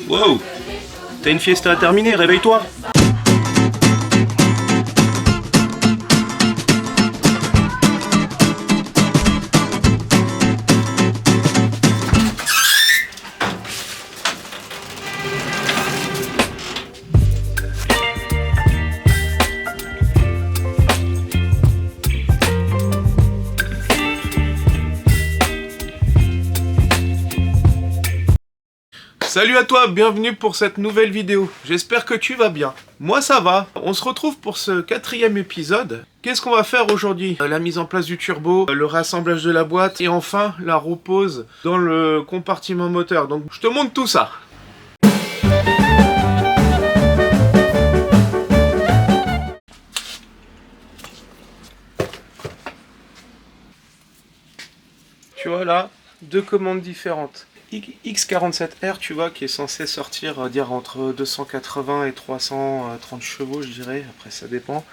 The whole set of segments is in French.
Wow! T'as une fiesta à terminer, réveille-toi! Salut à toi, bienvenue pour cette nouvelle vidéo. J'espère que tu vas bien. Moi ça va. On se retrouve pour ce 4e épisode. Qu'est-ce qu'on va faire aujourd'hui? La mise en place du turbo, le rassemblage de la boîte et enfin la repose dans le compartiment moteur. Donc je te montre tout ça. Tu vois là, deux commandes différentes. X47R, tu vois, qui est censé sortir dire entre 280 et 330 chevaux, je dirais, après ça dépend.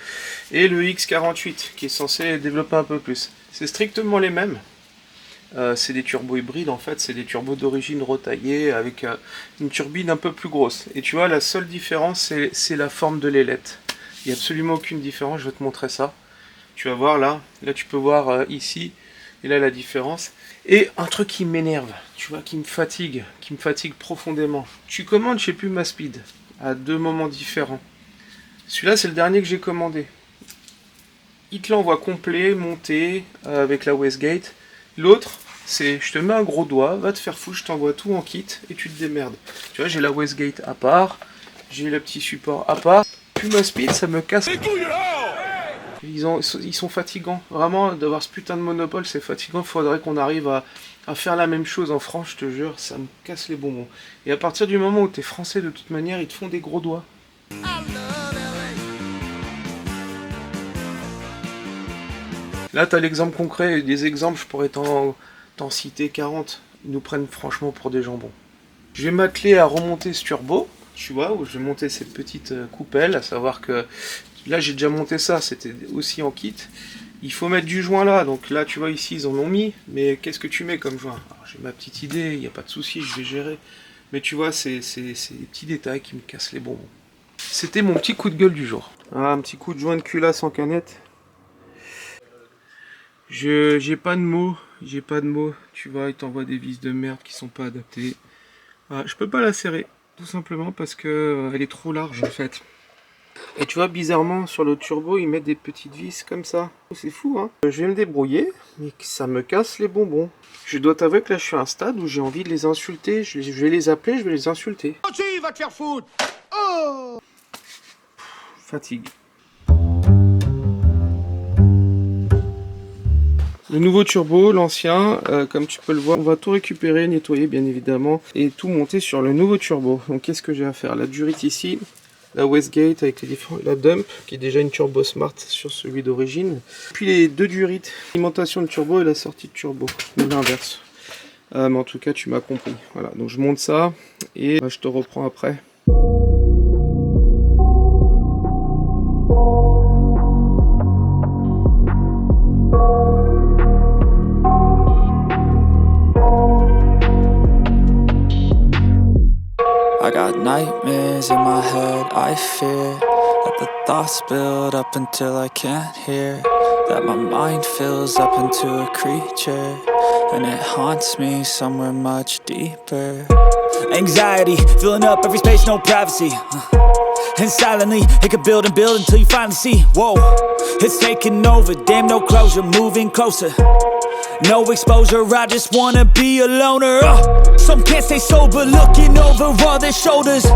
Et le X48, qui est censé développer un peu plus. C'est strictement les mêmes. C'est des turbos hybrides, en fait, c'est des turbos d'origine retaillée avec une turbine un peu plus grosse. Et tu vois, la seule différence, c'est la forme de l'ailette. Il n'y a absolument aucune différence, je vais te montrer ça. Tu vas voir là, tu peux voir ici, et là la différence. Et un truc qui m'énerve, tu vois, qui me fatigue profondément. Tu commandes chez Puma Speed, à deux moments différents. Celui-là, c'est le dernier que j'ai commandé. Il te l'envoie complet, monté, avec la Westgate. L'autre, c'est, je te mets un gros doigt, va te faire foutre, je t'envoie tout en kit, et tu te démerdes. Tu vois, j'ai la Westgate à part, j'ai le petit support à part. Puma Speed, ça me casse. Ils sont fatigants. Vraiment, d'avoir ce putain de monopole, c'est fatigant. Il faudrait qu'on arrive à faire la même chose en France, je te jure. Ça me casse les bonbons. Et à partir du moment où t'es français, de toute manière, ils te font des gros doigts. Là, t'as l'exemple concret. Des exemples, je pourrais t'en citer 40. Ils nous prennent franchement pour des jambons. Je vais m'atteler à remonter ce turbo. Tu vois, où je vais monter cette petite coupelle, à savoir que là j'ai déjà monté ça, c'était aussi en kit. Il faut mettre du joint là, donc là tu vois ici ils en ont mis, mais qu'est-ce que tu mets comme joint? J'ai ma petite idée, il n'y a pas de souci, je vais gérer. Mais tu vois, c'est des petits détails qui me cassent les bonbons. C'était mon petit coup de gueule du jour. Ah, un petit coup de joint de culasse en canette. J'ai pas de mots, tu vois, ils t'envoient des vis de merde qui sont pas adaptées. Ah, je peux pas la serrer. Tout simplement parce que elle est trop large en fait. Et tu vois, bizarrement sur le turbo ils mettent des petites vis comme ça. C'est fou hein. Je vais me débrouiller, mais ça me casse les bonbons. Je dois t'avouer que là je suis à un stade où j'ai envie de les insulter. Je vais les appeler, je vais les insulter. Oh si, va te faire foutre. Oh. Fatigue. Le nouveau turbo, l'ancien, comme tu peux le voir, on va tout récupérer, nettoyer bien évidemment, et tout monter sur le nouveau turbo. Donc qu'est-ce que j'ai à faire? La durite ici, la Westgate avec les différents, la dump, qui est déjà une turbo smart sur celui d'origine. Puis les deux durites, l'alimentation de turbo et la sortie de turbo, ou l'inverse. Mais en tout cas, tu m'as compris. Voilà, donc je monte ça, et je te reprends après. I got nightmares in my head, I fear that the thoughts build up until I can't hear, that my mind fills up into a creature, and it haunts me somewhere much deeper. Anxiety, filling up every space, no privacy. And silently, it could build and build until you finally see, whoa, it's taking over, damn no closure, moving closer. No exposure, I just wanna be a loner. Some can't stay sober, looking over all their shoulders,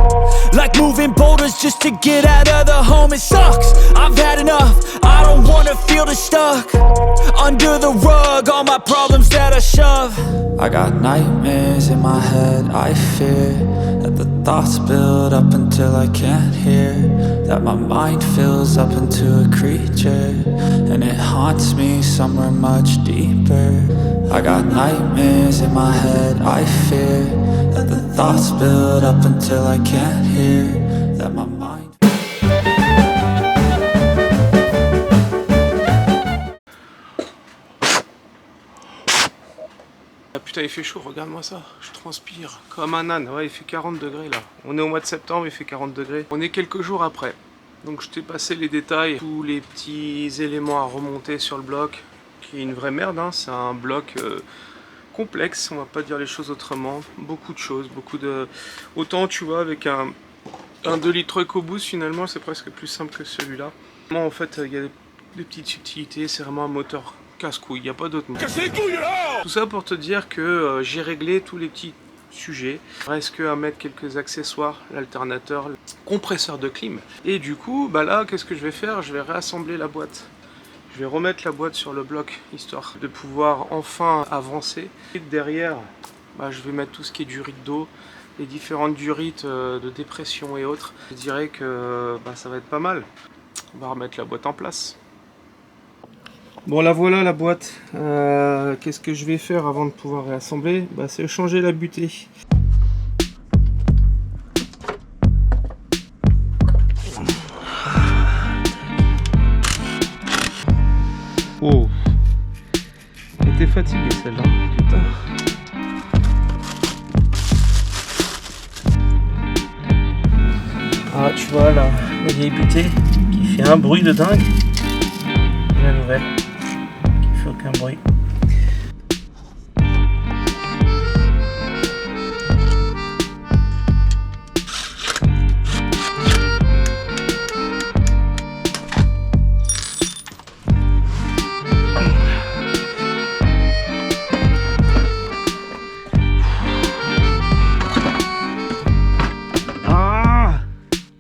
like moving boulders just to get out of the home. It sucks, I've had enough, I don't wanna feel the stuck under the rug, all my problems that I shove. I got nightmares in my head, I fear that the thoughts build up until I can't hear, that my mind fills up into a creature, and it haunts me somewhere much deeper. I got nightmares in my head, I fear that the thoughts build up until I can't hear, that my mind... Ah putain, il fait chaud, regarde-moi ça, je transpire comme un âne. Ouais, il fait 40 degrés là. On est au mois de septembre, il fait 40 degrés. On est quelques jours après. Donc je t'ai passé les détails, tous les petits éléments à remonter sur le bloc, qui est une vraie merde, hein. C'est un bloc complexe, on va pas dire les choses autrement. Beaucoup de choses, beaucoup de... Autant tu vois avec un 2 litres EcoBoost finalement c'est presque plus simple que celui-là. En fait il y a des petites subtilités, c'est vraiment un moteur casse-couille, il n'y a pas d'autre mot. Tout ça pour te dire que j'ai réglé tous les petits sujets. Il reste qu'à mettre quelques accessoires, l'alternateur, le compresseur de clim. Et du coup, bah là, qu'est-ce que je vais faire? Je vais réassembler la boîte. Je vais remettre la boîte sur le bloc, histoire de pouvoir enfin avancer. Et derrière, bah, je vais mettre tout ce qui est durite d'eau, les différentes durites de dépression et autres. Je dirais que bah, ça va être pas mal. On va remettre la boîte en place. Bon, la voilà la boîte. Qu'est-ce que je vais faire avant de pouvoir réassembler? Bah, c'est changer la butée. Oh, elle était fatiguée celle-là, putain. Ah, tu vois là, la vieille butée qui fait un bruit de dingue. Et la nouvelle qui fait aucun bruit.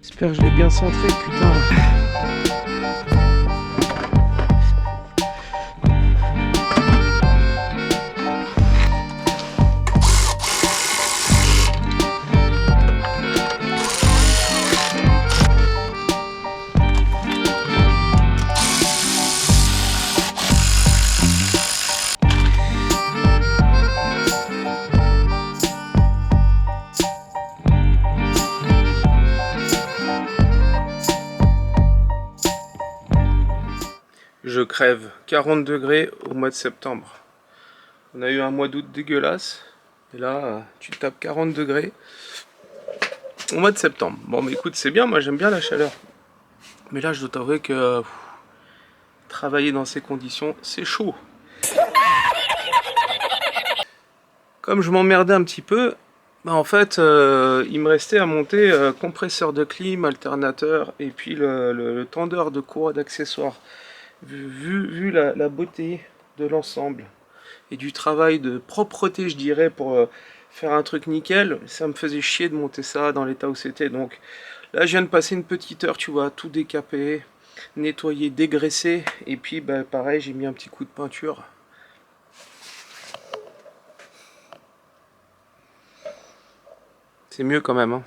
J'espère que je l'ai bien centré, putain. Je crève 40 degrés au mois de septembre. On a eu un mois d'août dégueulasse. Et là, tu tapes 40 degrés au mois de septembre. Bon, mais écoute, c'est bien. Moi, j'aime bien la chaleur. Mais là, je dois t'avouer que travailler dans ces conditions, c'est chaud. Comme je m'emmerdais un petit peu, bah en fait, il me restait à monter compresseur de clim, alternateur et puis le tendeur de courroie d'accessoires. Vu la beauté de l'ensemble et du travail de propreté, je dirais, pour faire un truc nickel, ça me faisait chier de monter ça dans l'état où c'était. Donc là, je viens de passer une petite heure, tu vois, tout décaper, nettoyer, dégraisser. Et puis, bah, pareil, j'ai mis un petit coup de peinture. C'est mieux quand même, hein.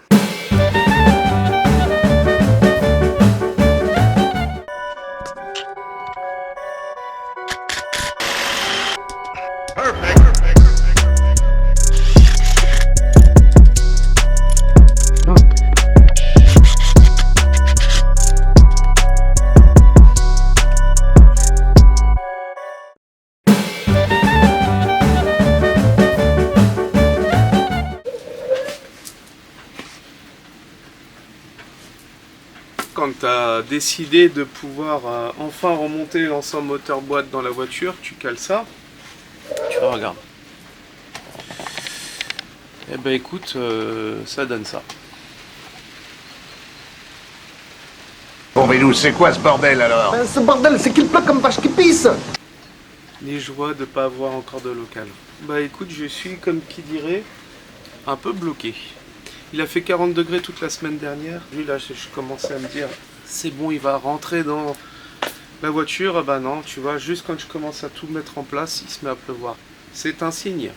Quand tu as décidé de pouvoir enfin remonter l'ensemble moteur-boîte dans la voiture, tu cales ça. Tu vois, regarde. Eh ben écoute, ça donne ça. Bon, mais nous, c'est quoi ce bordel alors? Ce bordel, c'est qu'il pleut comme vache qui pisse. Les joies de ne pas avoir encore de local. Bah écoute, je suis, comme qui dirait, un peu bloqué. Il a fait 40 degrés toute la semaine dernière. Lui là, je commençais à me dire, c'est bon, il va rentrer dans la voiture. Bah non, tu vois, juste quand je commence à tout mettre en place, il se met à pleuvoir. C'est un signe.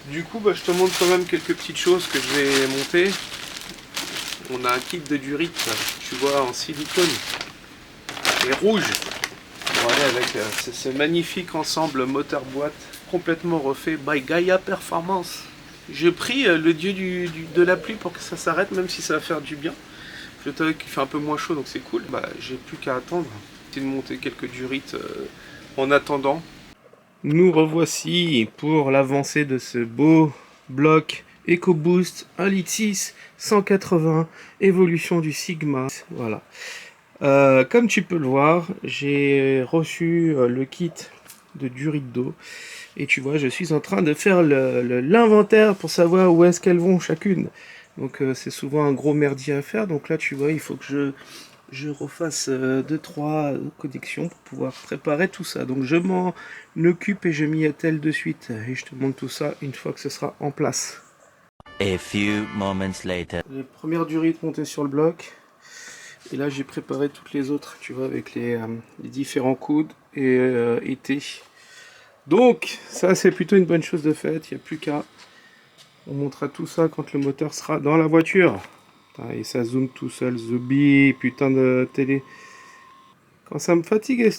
Du coup, bah, je te montre quand même quelques petites choses que je vais monter. On a un kit de durite, tu vois, en silicone. Et rouge. Voilà, avec ce magnifique ensemble moteur-boîte complètement refait by Gaia Performance. J'ai pris le dieu de la pluie pour que ça s'arrête, même si ça va faire du bien. Je t'avoue qu'il fait un peu moins chaud, donc c'est cool. Bah, j'ai plus qu'à attendre. Essayer de monter quelques durites en attendant. Nous revoici pour l'avancée de ce beau bloc EcoBoost 1,6 litre 180, évolution du Sigma. Voilà. Comme tu peux le voir, j'ai reçu le kit de durite d'eau. Et tu vois, je suis en train de faire l'inventaire pour savoir où est-ce qu'elles vont chacune. Donc c'est souvent un gros merdier à faire. Donc là, tu vois, il faut que je refasse 2-3 connexions pour pouvoir préparer tout ça. Donc je m'en occupe et je m'y attelle de suite. Et je te montre tout ça une fois que ce sera en place. A few moments later. Les premières durites montées sur le bloc. Et là, j'ai préparé toutes les autres, tu vois, avec les différents coudes et été. Donc, ça, c'est plutôt une bonne chose de faite. Il n'y a plus qu'à. On montrera tout ça quand le moteur sera dans la voiture. Et ça zoome tout seul. Zubi, putain de télé. Quand ça me fatigue,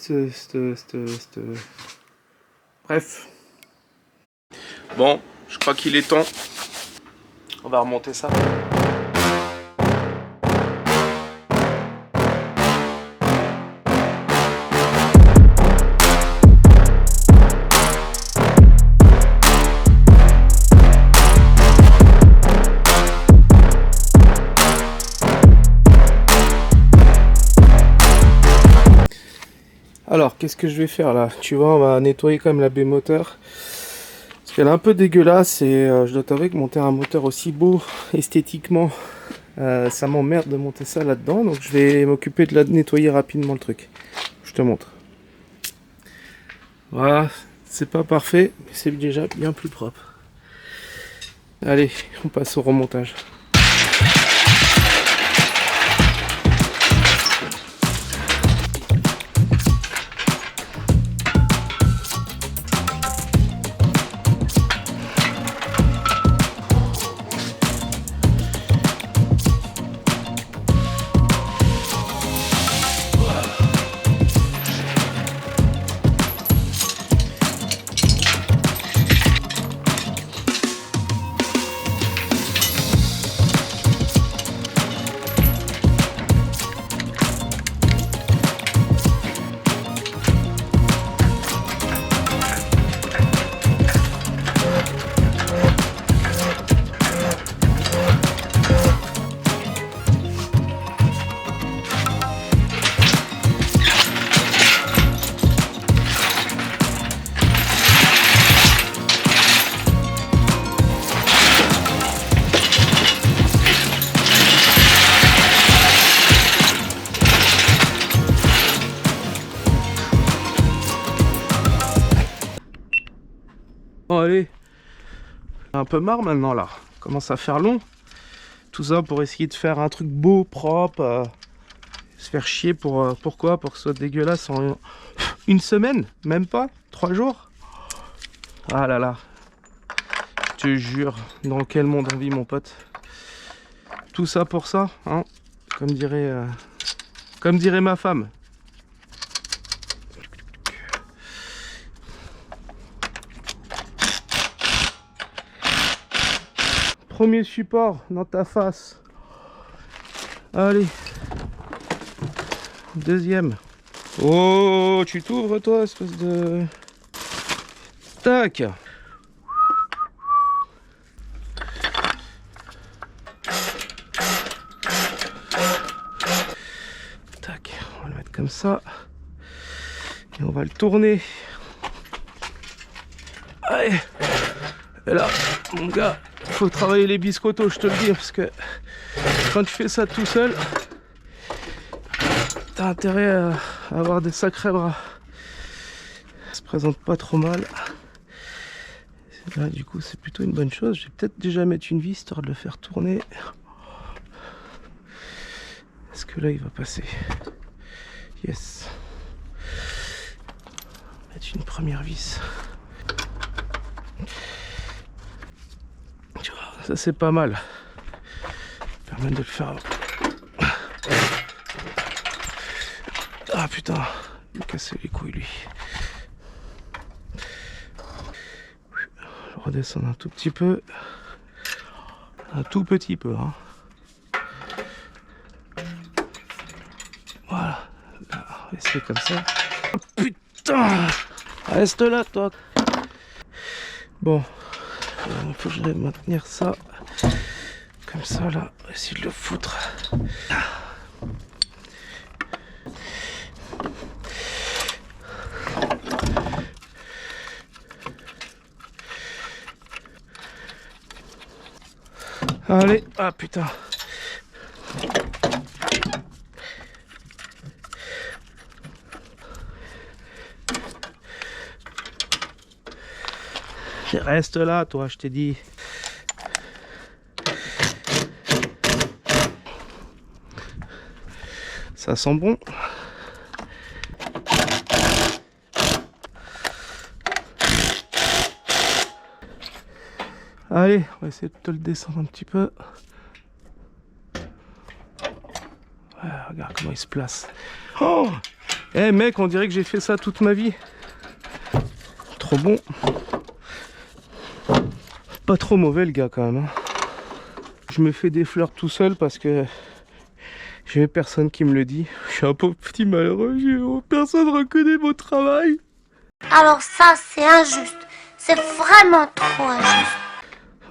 Bref. Bon, je crois qu'il est temps. On va remonter ça. Alors, qu'est-ce que je vais faire là? Tu vois, on va nettoyer quand même la baie moteur. Parce qu'elle est un peu dégueulasse et je dois t'avouer que monter un moteur aussi beau esthétiquement, ça m'emmerde de monter ça là-dedans. Donc je vais m'occuper de la nettoyer rapidement le truc. Je te montre. Voilà, c'est pas parfait, mais c'est déjà bien plus propre. Allez, on passe au remontage. Bon allez, un peu marre maintenant là, commence à faire long. Tout ça pour essayer de faire un truc beau, propre, se faire chier pourquoi? Pour que ce soit dégueulasse en une semaine, même pas, 3 jours. Ah là là, je te jure, dans quel monde on vit mon pote. Tout ça pour ça, hein, comme dirait ma femme. Premier support dans ta face. Allez. Deuxième. Oh, tu t'ouvres toi, espèce de... Tac. Tac, on va le mettre comme ça. Et on va le tourner. Allez. Et là, mon gars, faut travailler les biscottos, je te le dis, parce que quand tu fais ça tout seul, t'as intérêt à avoir des sacrés bras. Ça se présente pas trop mal. Là, du coup, c'est plutôt une bonne chose. Je vais peut-être déjà mettre une vis histoire de le faire tourner. Est-ce que là, il va passer? Yes. Mettre une première vis. Ça c'est pas mal. Ça permet de le faire. Ah putain, il m'a cassé les couilles lui. Je redescends un tout petit peu. Un tout petit peu. Hein. Voilà. Là, on va essayer comme ça. Oh, putain! Reste là toi. Bon, il faut que je vais maintenir ça. Comme ça là, on va essayer de le foutre. Allez, ah putain. Reste là, toi, je t'ai dit. Ça sent bon. Allez, on va essayer de te le descendre un petit peu. Ouais, regarde comment il se place. Oh! Eh mec, on dirait que j'ai fait ça toute ma vie. Trop bon. Pas trop mauvais le gars quand même. Hein. Je me fais des fleurs tout seul parce que j'ai personne qui me le dit. Je suis un pauvre petit malheureux, personne reconnaît mon travail. Alors ça, c'est injuste. C'est vraiment trop injuste.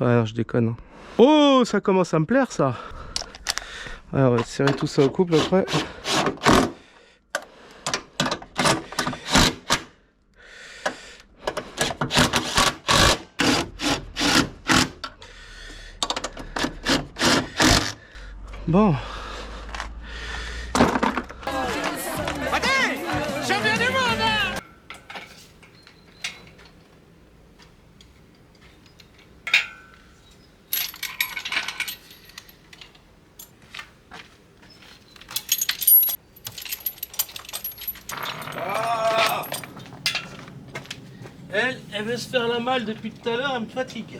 Ouais, non, je déconne. Hein. Oh, ça commence à me plaire ça. Ouais, on va serrer tout ça au couple après. Bon. Elle veut se faire la malle depuis tout à l'heure, elle me fatigue.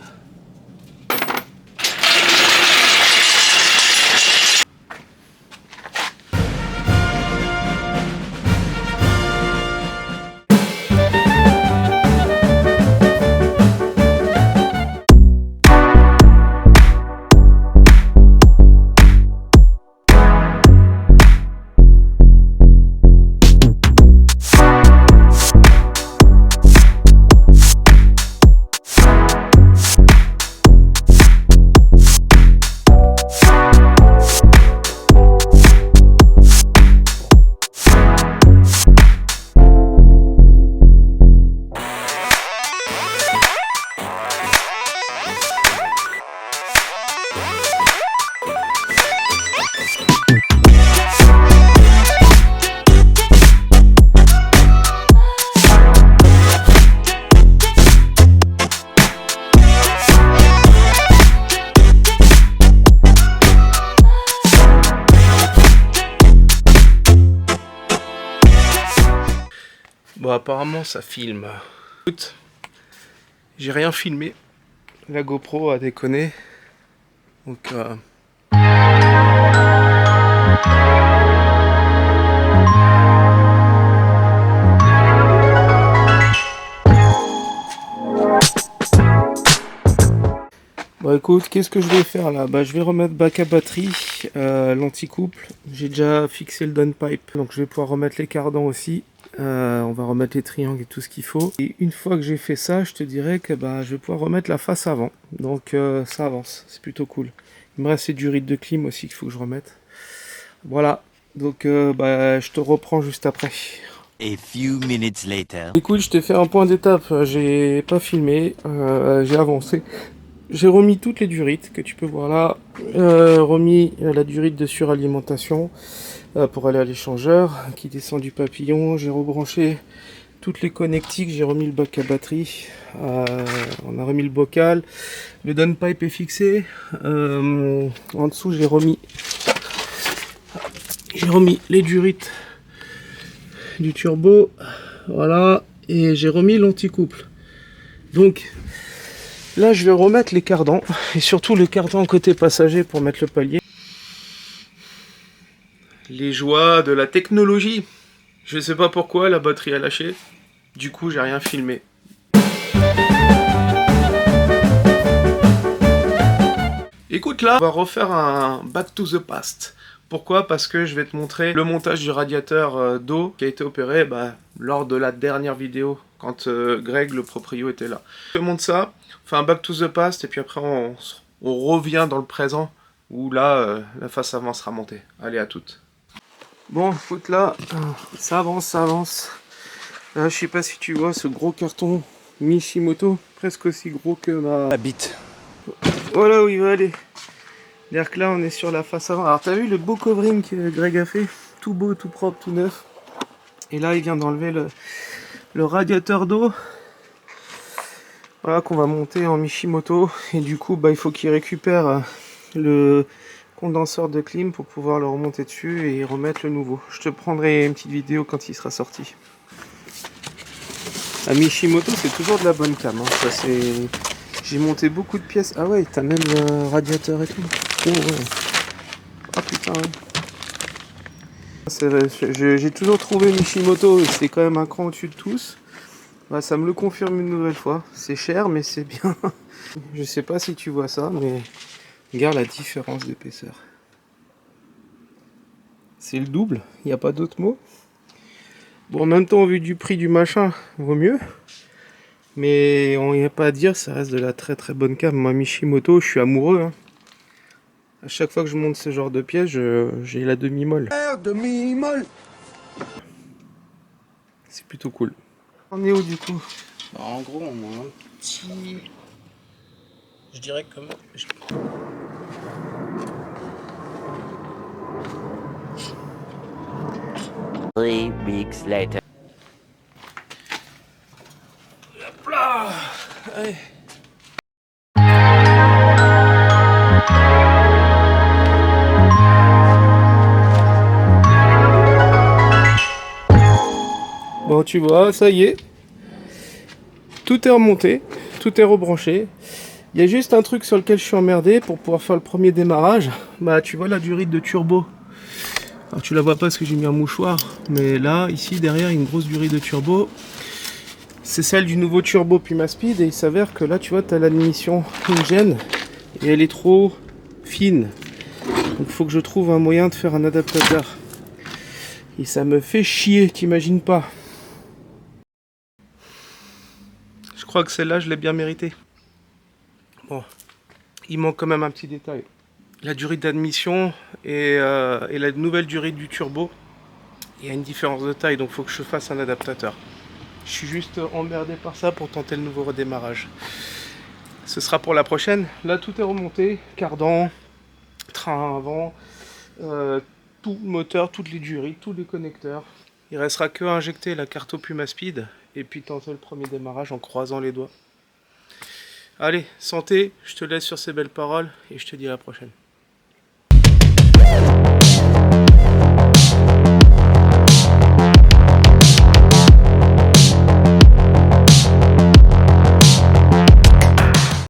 Bon, apparemment ça filme. Écoute, j'ai rien filmé. La GoPro a déconné. Donc bon écoute, qu'est-ce que je vais faire là? Bah je vais remettre bac à batterie, l'anti-couple. J'ai déjà fixé le downpipe, donc je vais pouvoir remettre les cardans aussi. On va remettre les triangles et tout ce qu'il faut. Et une fois que j'ai fait ça, je te dirais que bah, je vais pouvoir remettre la face avant. Donc ça avance, c'est plutôt cool. Il me reste les durites de clim aussi qu'il faut que je remette. Voilà, donc bah, je te reprends juste après. A few minutes later. Écoute, je t'ai fait un point d'étape, j'ai pas filmé, j'ai avancé. J'ai remis toutes les durites que tu peux voir là, remis la durite de suralimentation pour aller à l'échangeur qui descend du papillon. J'ai rebranché toutes les connectiques, j'ai remis le bac à batterie, on a remis le bocal, le downpipe est fixé. En dessous j'ai remis les durites du turbo, voilà, et j'ai remis l'anti-couple. Donc là, je vais remettre les cardans, et surtout le cardan côté passager pour mettre le palier. Les joies de la technologie. Je sais pas pourquoi, la batterie a lâché. Du coup, j'ai rien filmé. Écoute, là, on va refaire un Back to the Past. Pourquoi? Parce que je vais te montrer le montage du radiateur d'eau qui a été opéré lors de la dernière vidéo. quand Greg, le proprio, était là. Je te montre ça, on fait un back to the past, et puis après on revient dans le présent, où là, la face avant sera montée. Allez, à toutes. Bon, écoute, là, ça avance, ça avance. Là, je sais pas si tu vois ce gros carton Mishimoto, presque aussi gros que ma bite. Voilà où il va aller. C'est-à-dire que là, on est sur la face avant. Alors, t'as vu le beau covering que Greg a fait? Tout beau, tout propre, tout neuf. Et là, il vient d'enlever le radiateur d'eau. Voilà, qu'on va monter en Mishimoto. Et du coup, bah, il faut qu'il récupère le condenseur de clim pour pouvoir le remonter dessus et remettre le nouveau. Je te prendrai une petite vidéo quand il sera sorti. La Mishimoto, c'est toujours de la bonne cam. Hein. Ça, c'est... J'ai monté beaucoup de pièces. Ah ouais, t'as même le radiateur et tout. Oh ouais. Ah putain, ouais. J'ai toujours trouvé Mishimoto, c'est quand même un cran au-dessus de tous. Bah, ça me le confirme une nouvelle fois. C'est cher, mais c'est bien. Je sais pas si tu vois ça, mais regarde la différence d'épaisseur. C'est le double, il n'y a pas d'autre mot. Bon, en même temps, au vu du prix du machin, vaut mieux. Mais on n'y a pas à dire, ça reste de la très très bonne cam. Moi, Mishimoto, je suis amoureux. Hein. À chaque fois que je monte ce genre de pièce, j'ai la demi-molle. Demi-molle. C'est plutôt cool. On est où du coup? En gros, on a un petit... Je dirais comme... 3 weeks later. Hop là! Allez. Bon, tu vois, ça y est. Tout est remonté, tout est rebranché. Il y a juste un truc sur lequel je suis emmerdé pour pouvoir faire le premier démarrage. Bah, tu vois la durite de turbo. Alors, tu la vois pas parce que j'ai mis un mouchoir. Mais là, ici, derrière, il y a une grosse durite de turbo. C'est celle du nouveau turbo Puma Speed. Et il s'avère que là, tu vois, tu as l'admission InGen. Et elle est trop fine. Donc, il faut que je trouve un moyen de faire un adaptateur. Et ça me fait chier, t'imagines pas. Je crois que celle-là, je l'ai bien méritée. Bon, il manque quand même un petit détail. La durée d'admission et la nouvelle durée du turbo, il y a une différence de taille, donc il faut que je fasse un adaptateur. Je suis juste emmerdé par ça pour tenter le nouveau redémarrage. Ce sera pour la prochaine. Là, tout est remonté. Cardan, train avant, tout le moteur, toutes les durées, tous les connecteurs. Il restera que à injecter la carte au Puma Speed et puis tenter le premier démarrage en croisant les doigts. Allez, santé, je te laisse sur ces belles paroles et je te dis à la prochaine.